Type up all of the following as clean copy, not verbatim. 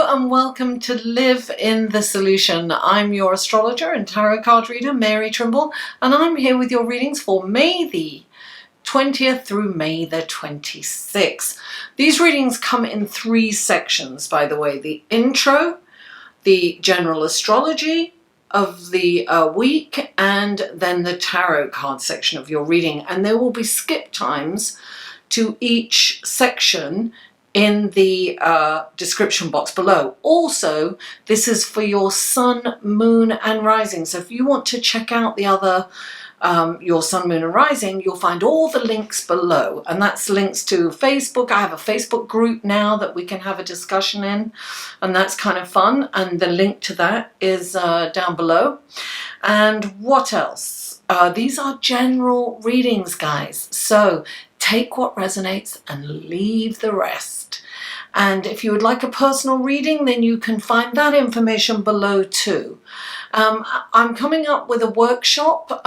Hello and welcome to Live in the Solution. I'm your astrologer and tarot card reader, Mary Trimble, and I'm here with your readings for May the 20th through May the 26th. These readings come in three sections, by the way. The intro, the general astrology of the week, and then the tarot card section of your reading. And there will be skip times to each section in the description box below. Also, this is for your sun, moon and rising. So if you want to check out the other, your sun, moon and rising, you'll find all the links below. And that's links to Facebook. I have a Facebook group now that we can have a discussion in, and that's kind of fun. And the link to that is down below. And what else? These are general readings, guys. So take what resonates and leave the rest. And if you would like a personal reading, then you can find that information below too. I'm coming up with a workshop.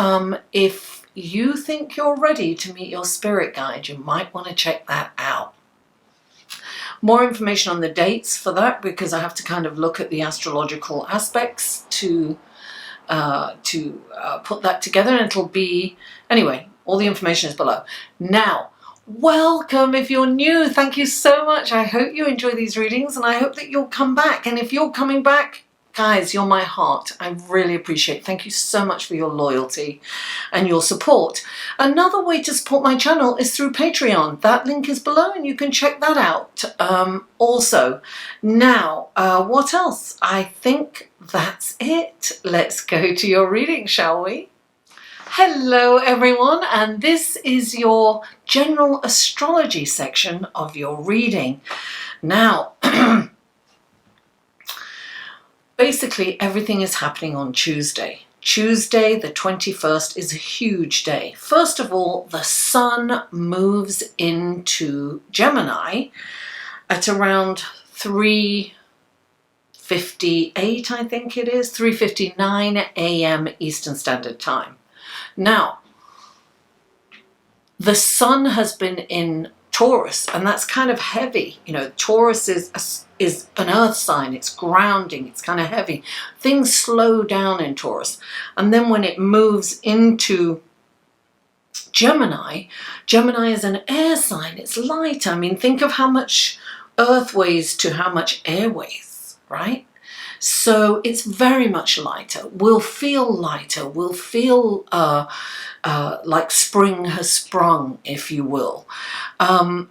If you think you're ready to meet your spirit guide, you might want to check that out. More information on the dates for that, because I have to kind of look at the astrological aspects to put that together, and it'll be, anyway, all the information is below. Now, welcome if you're new. Thank you so much. I hope you enjoy these readings and I hope that you'll come back. And if you're coming back, guys, you're my heart. I really appreciate it. Thank you so much for your loyalty and your support. Another way to support my channel is through Patreon. That link is below and you can check that out also. Now, what else? I think that's it. Let's go to your reading, shall we? Hello everyone, and this is your general astrology section of your reading. Now, basically everything is happening on Tuesday. Tuesday the 21st is a huge day. First of all, the sun moves into Gemini at around 3:58, I think it is, 3:59 a.m. Eastern Standard Time. Now, the sun has been in Taurus, and that's kind of heavy. You know, Taurus is an earth sign. It's grounding. It's kind of heavy. Things slow down in Taurus. And then when it moves into Gemini, Gemini is an air sign. It's light. I mean, think of how much earth weighs to how much air weighs, right? So it's very much lighter. We'll feel lighter. We'll feel like spring has sprung, if you will. And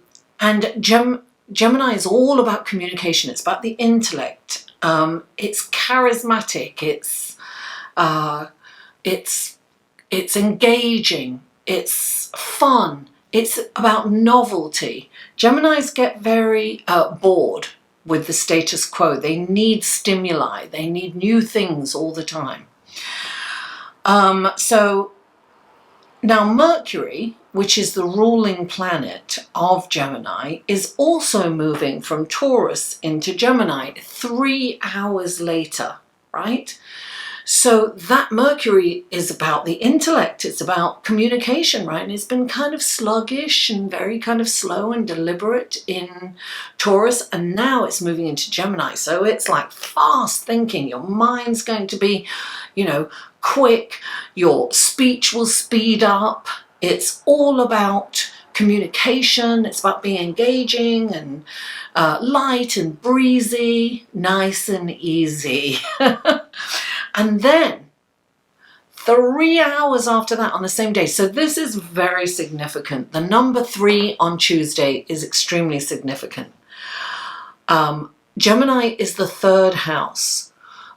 Gemini is all about communication. It's about the intellect. It's charismatic. It's engaging. It's fun. It's about novelty. Geminis get very bored with the status quo. They need stimuli. They need new things all the time. So now Mercury, which is the ruling planet of Gemini, is also moving from Taurus into Gemini 3 hours later, right? So that Mercury is about the intellect. It's about communication, right? And it's been kind of sluggish and very kind of slow and deliberate in Taurus. And now it's moving into Gemini. So it's like fast thinking. Your mind's going to be, you know, quick. Your speech will speed up. It's all about communication. It's about being engaging and light and breezy, nice and easy. And then 3 hours after that on the same day. So this is very significant. The number 3 on Tuesday is extremely significant. Gemini is the third house.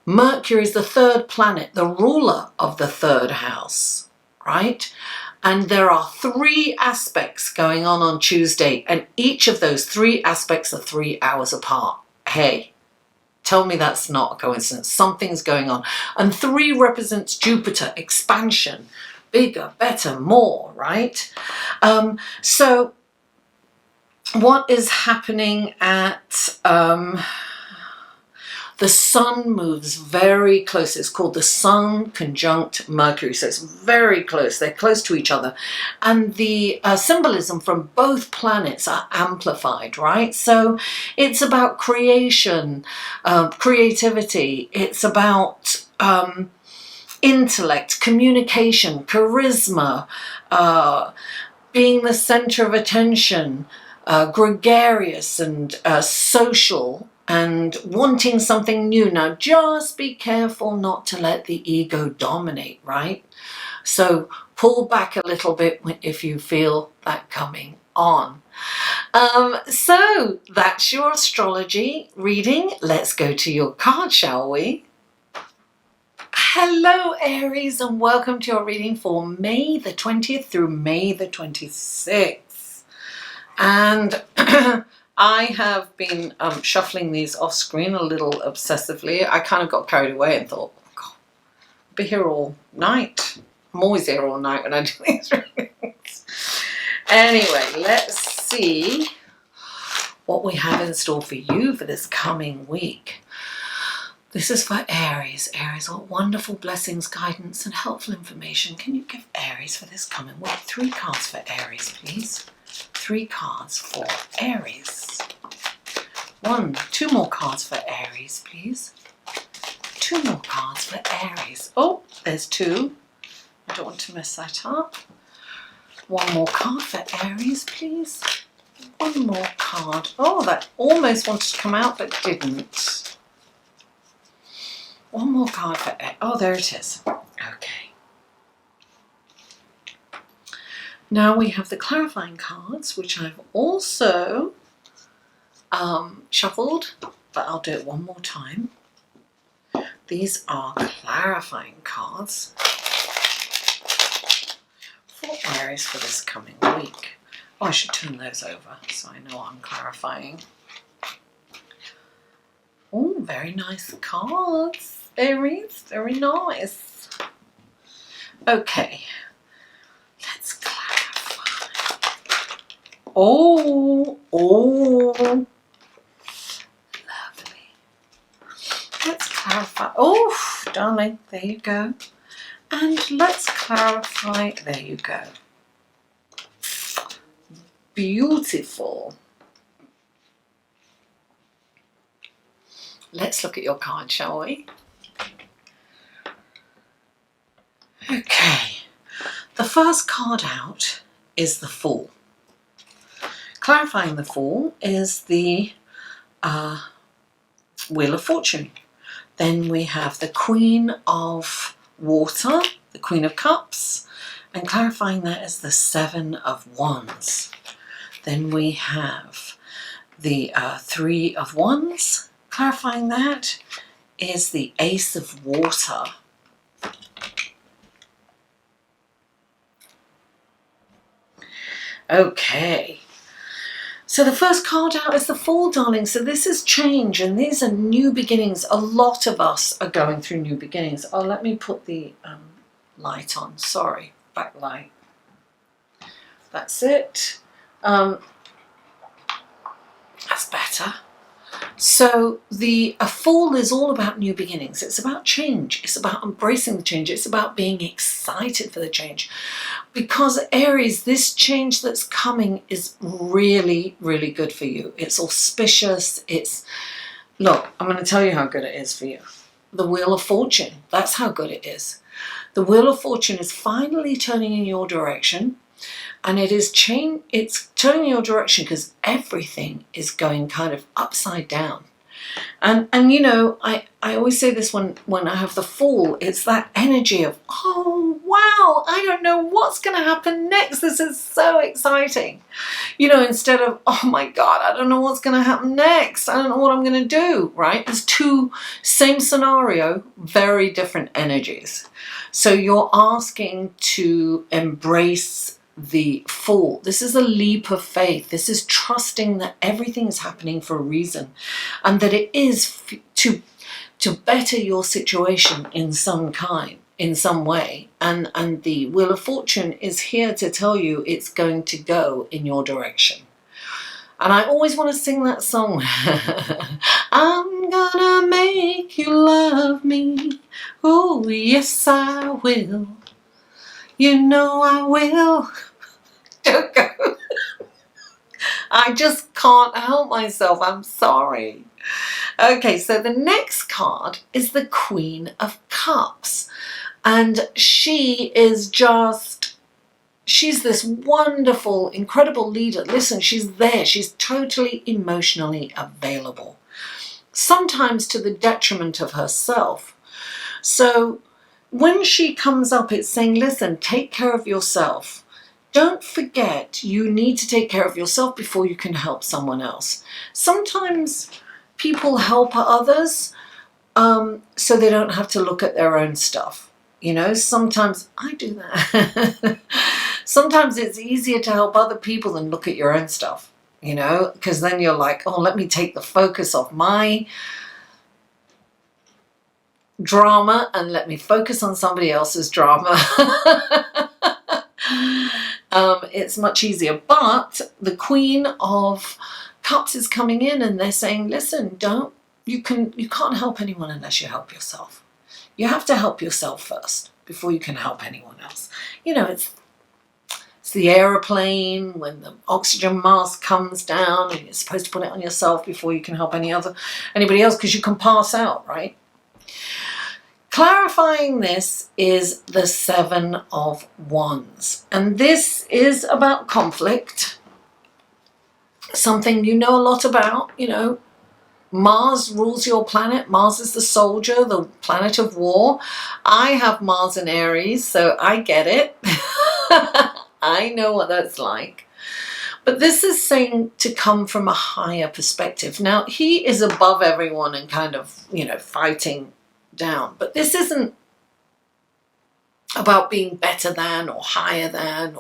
Mercury is the third planet, the ruler of the third house, right? And there are 3 aspects going on Tuesday, and each of those 3 aspects are 3 hours apart. Hey, tell me that's not a coincidence. Something's going on. And 3 represents Jupiter, expansion, bigger, better, more, right? So what is happening at The sun moves very close. It's called the sun conjunct Mercury. So it's very close. They're close to each other. And the symbolism from both planets are amplified, right? So it's about creation, creativity. It's about intellect, communication, charisma, being the center of attention, gregarious and social, and wanting something new. Now, just be careful not to let the ego dominate, right? So pull back a little bit if you feel that coming on. So that's your astrology reading. Let's go to your card, shall we? Hello Aries, and welcome to your reading for May the 20th through May the 26th. And I have been shuffling these off screen a little obsessively. I kind of got carried away and thought, oh God, I'll be here all night. I'm always here all night when I do these readings. Anyway, let's see what we have in store for you for this coming week. This is for Aries. Aries, what wonderful blessings, guidance, and helpful information can you give Aries for this coming week? 3 cards for Aries, please. 3 cards for Aries. 2 more cards for Aries, please. 2 more cards for Aries. Oh, there's 2. I don't want to mess that up. 1 more card for Aries, please. 1 more card. Oh, that almost wanted to come out but didn't. 1 more card for Aries. Oh, there it is. Okay. Now we have the clarifying cards, which I've also shuffled, but I'll do it 1 more time. These are clarifying cards for Aries for this coming week. Oh, I should turn those over so I know I'm clarifying. Oh, very nice cards, Aries. Very nice. Okay, let's clarify. Oh, lovely. Let's clarify. Oh, darling, there you go. And let's clarify. There you go. Beautiful. Let's look at your card, shall we? Okay. The first card out is the Fool. Clarifying the Fool is the Wheel of Fortune. Then we have the Queen of Water, the Queen of Cups, and clarifying that is the 7 of Wands. Then we have the 3 of Wands. Clarifying that is the Ace of Water. Okay. So the first card out is the Fool, darling. So this is change and these are new beginnings. A lot of us are going through new beginnings. Oh, let me put the light on. Sorry, backlight. That's it. That's better. So a Fool is all about new beginnings. It's about change. It's about embracing the change. It's about being excited for the change. Because Aries, this change that's coming is really, really good for you. It's auspicious. Look, I'm going to tell you how good it is for you. The Wheel of Fortune. That's how good it is. The Wheel of Fortune is finally turning in your direction. And it's turning in your direction because everything is going kind of upside down. And you know, I always say this when I have the Fool, it's that energy of, oh wow, I don't know what's going to happen next. This is so exciting. You know, instead of, oh my God, I don't know what's going to happen next. I don't know what I'm going to do, right? There's 2, same scenario, very different energies. So you're asking to embrace the Fool. This is a leap of faith. This is trusting that everything is happening for a reason and that it is to better your situation in some way. And the Wheel of Fortune is here to tell you it's going to go in your direction. And I always want to sing that song. I'm gonna make you love me. Oh, yes, I will. You know I will. Don't go. I just can't help myself. I'm sorry. Okay, so the next card is the Queen of Cups. And she is just, she's this wonderful, incredible leader. Listen, she's there. She's totally emotionally available, sometimes to the detriment of herself. So when she comes up, it's saying, listen, take care of yourself. Don't forget, you need to take care of yourself before you can help someone else. Sometimes people help others so they don't have to look at their own stuff. You know, sometimes I do that. Sometimes it's easier to help other people than look at your own stuff, you know, because then you're like, oh, let me take the focus off my drama and let me focus on somebody else's drama. It's much easier. But the Queen of Cups is coming in and they're saying, listen, you can't help anyone unless you help yourself. You have to help yourself first before you can help anyone else. You know, it's the aeroplane when the oxygen mask comes down and you're supposed to put it on yourself before you can help anybody else, because you can pass out, right? Clarifying this is the Seven of Wands. And this is about conflict. Something you know a lot about, you know. Mars rules your planet. Mars is the soldier, the planet of war. I have Mars in Aries, so I get it. I know what that's like. But this is saying to come from a higher perspective. Now, he is above everyone and kind of, you know, fighting down. But this isn't about being better than or higher than.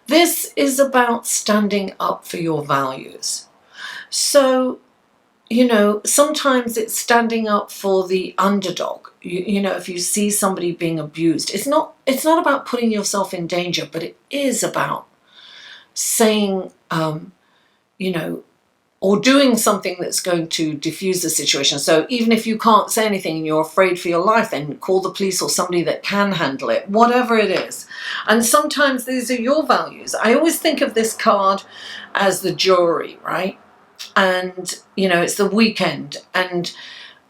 This is about standing up for your values. So, you know, sometimes it's standing up for the underdog. You know, if you see somebody being abused, it's not about putting yourself in danger, but it is about saying, you know, or doing something that's going to diffuse the situation. So even if you can't say anything and you're afraid for your life, then call the police or somebody that can handle it, whatever it is. And sometimes these are your values. I always think of this card as the jury, right? And, you know, it's the weekend and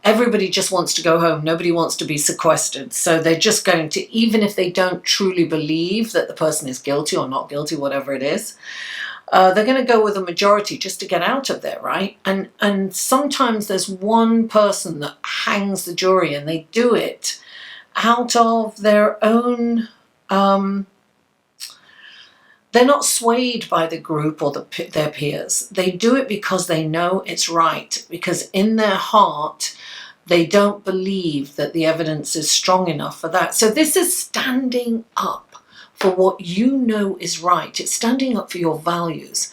everybody just wants to go home. Nobody wants to be sequestered. So they're just going to, even if they don't truly believe that the person is guilty or not guilty, whatever it is, they're going to go with a majority just to get out of there, right? And sometimes there's one person that hangs the jury and they do it out of their own... they're not swayed by the group or their peers. They do it because they know it's right, because in their heart, they don't believe that the evidence is strong enough for that. So this is standing up for what you know is right. It's standing up for your values,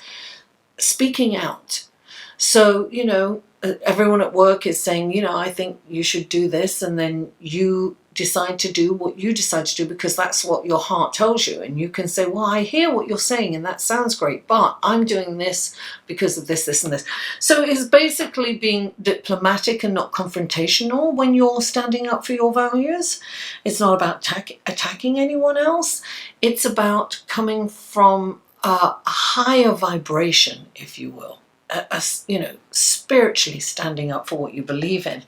speaking out. So, you know, everyone at work is saying, you know, I think you should do this, and then you decide to do what you decide to do because that's what your heart tells you. And you can say, well, I hear what you're saying and that sounds great, but I'm doing this because of this, this and this. So it's basically being diplomatic and not confrontational when you're standing up for your values. It's not about attacking anyone else. It's about coming from a higher vibration, if you will, you know, spiritually standing up for what you believe in.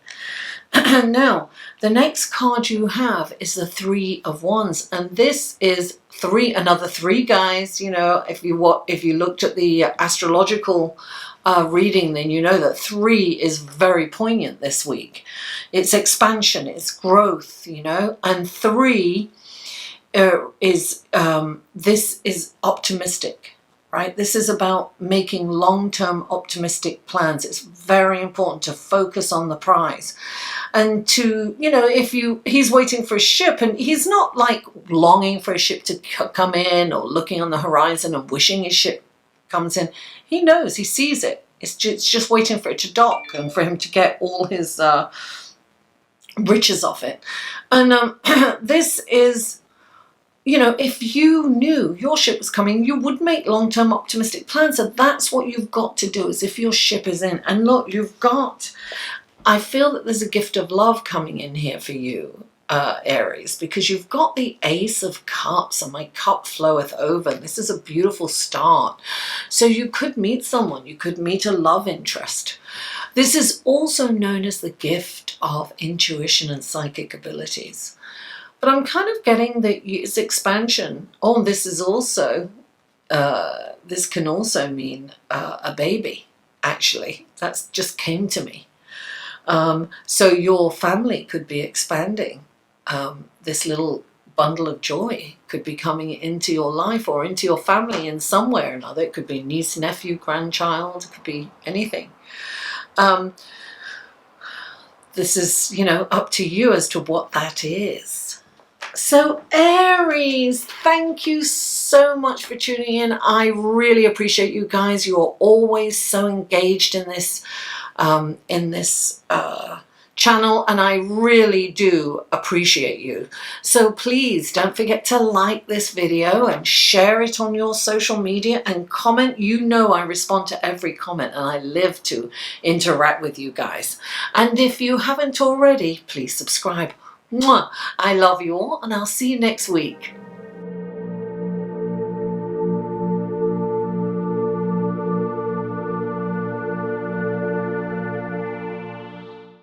Now, the next card you have is the Three of Wands, and this is another three, guys. You know, if you looked at the astrological reading, then you know that 3 is very poignant this week. It's expansion, it's growth, you know, and 3 is this is optimistic. Right? This is about making long-term optimistic plans. It's very important to focus on the prize. And to, you know, he's waiting for a ship and he's not like longing for a ship to come in or looking on the horizon and wishing his ship comes in. He knows, he sees it. It's just waiting for it to dock and for him to get all his riches off it. And this is you know, if you knew your ship was coming, you would make long-term optimistic plans. So that's what you've got to do, is if your ship is in. And look, I feel that there's a gift of love coming in here for you, Aries, because you've got the Ace of Cups, and my cup floweth over. This is a beautiful start. So you could meet someone, you could meet a love interest. This is also known as the gift of intuition and psychic abilities. But I'm kind of getting that it's expansion. Oh, this is also, this can also mean a baby, actually. That's just came to me. So your family could be expanding. This little bundle of joy could be coming into your life or into your family in some way or another. It could be niece, nephew, grandchild, it could be anything. This is, you know, up to you as to what that is. So Aries, thank you so much for tuning in. I really appreciate you guys. You're always so engaged in this channel, and I really do appreciate you. So please don't forget to like this video and share it on your social media and comment. You know I respond to every comment and I live to interact with you guys. And if you haven't already, please subscribe. Mwah! I love you all, and I'll see you next week.